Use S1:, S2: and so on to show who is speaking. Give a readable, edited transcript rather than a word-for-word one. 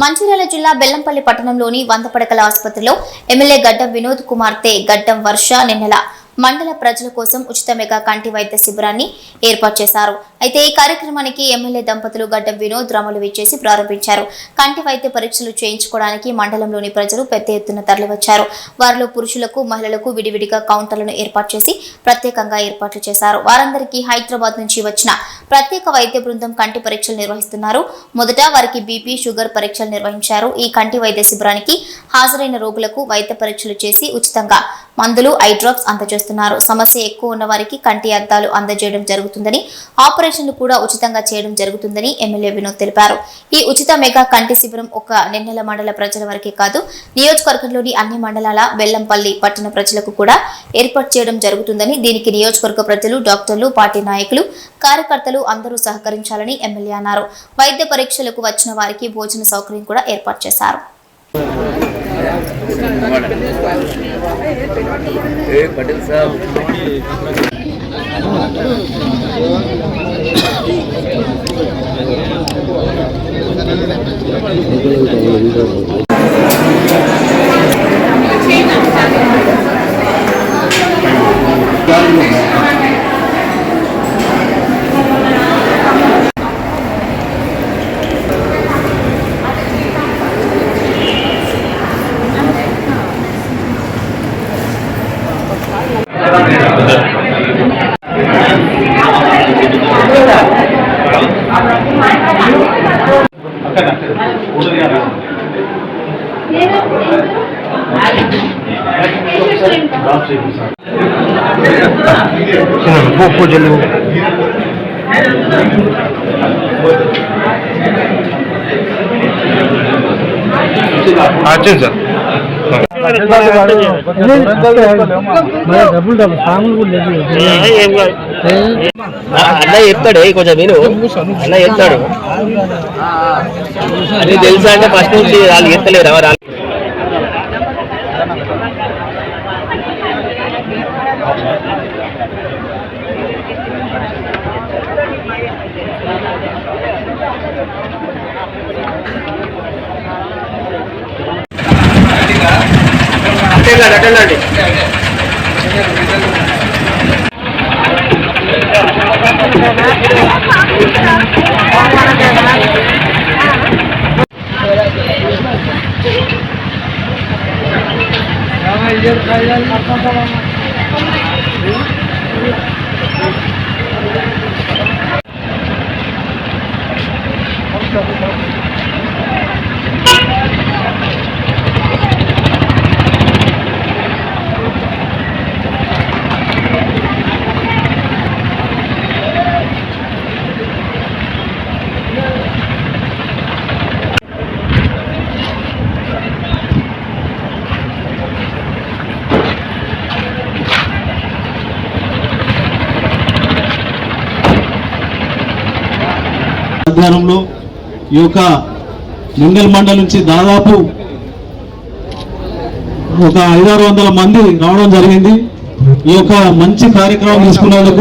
S1: మంచిర్యాల జిల్లా బెల్లంపల్లి పట్టణంలోని 100 పడకల ఆసుపత్రిలో ఎమ్మెల్యే గడ్డం వినోద్ కుమార్తె గడ్డం వర్ష నిన్నెల మండల ప్రజల కోసం ఉచిత మెగా కంటి వైద్య శిబిరాన్ని ఏర్పాటు చేశారు. అయితే ఈ కార్యక్రమానికి ఎమ్మెల్యే దంపతులు గడ్డం వినోద్ రమలు విచ్చేసి ప్రారంభించారు. కంటి వైద్య పరీక్షలు చేయించుకోవడానికి మండలంలోని ప్రజలు పెద్ద ఎత్తున తరలివచ్చారు. వారిలో పురుషులకు మహిళలకు విడివిడిగా కౌంటర్లను ఏర్పాటు చేసి ప్రత్యేకంగా ఏర్పాట్లు చేశారు. వారందరికీ హైదరాబాద్ నుంచి వచ్చిన ప్రత్యేక వైద్య బృందం కంటి పరీక్షలు నిర్వహిస్తున్నారు. మొదట వారికి బీపీ షుగర్ పరీక్షలు నిర్వహించారు. ఈ కంటి వైద్య శిబిరానికి హాజరైన రోగులకు వైద్య పరీక్షలు చేసి ఉచితంగా మందులు ఐ డ్రాప్స్ అందజేస్తున్నారు. సమస్య ఎక్కువ ఉన్న వారికి కంటి అద్దాలు అందజేయడం జరుగుతుందని, ఆపరేషన్లు కూడా ఉచితంగా చేయడం జరుగుతుందని ఎమ్మెల్యే వినోద్ తెలిపారు. ఈ ఉచిత మెగా కంటి శిబిరం ఒక నెన్నెల మండల ప్రజల వరకే కాదు, నియోజకవర్గంలోని అన్ని మండలాల బెల్లంపల్లి పట్టణ ప్రజలకు కూడా ఏర్పాటు చేయడం జరుగుతుందని, దీనికి నియోజకవర్గ ప్రజలు, డాక్టర్లు, పార్టీ నాయకులు, కార్యకర్తలు అందరూ సహకరించాలని ఎమ్మెల్యే అన్నారు. వైద్య పరీక్షలకు వచ్చిన వారికి భోజన సౌకర్యం కూడా ఏర్పాటు చేశారు.
S2: पटेल साहब పూజలు అన్న చెప్తాడు కొంచెం మీరు అన్న చెప్తాడు అది తెలుసా అంటే ఫస్ట్ నుంచి వాళ్ళు చెప్తలేరు ఎవరు అటెండి
S3: ఆధ్వర్యంలో ఈ యొక్క నింగల్ మండలం నుంచి దాదాపు ఒక 500-600 మంది రావడం జరిగింది. ఈ యొక్క మంచి కార్యక్రమం తీసుకున్నందుకు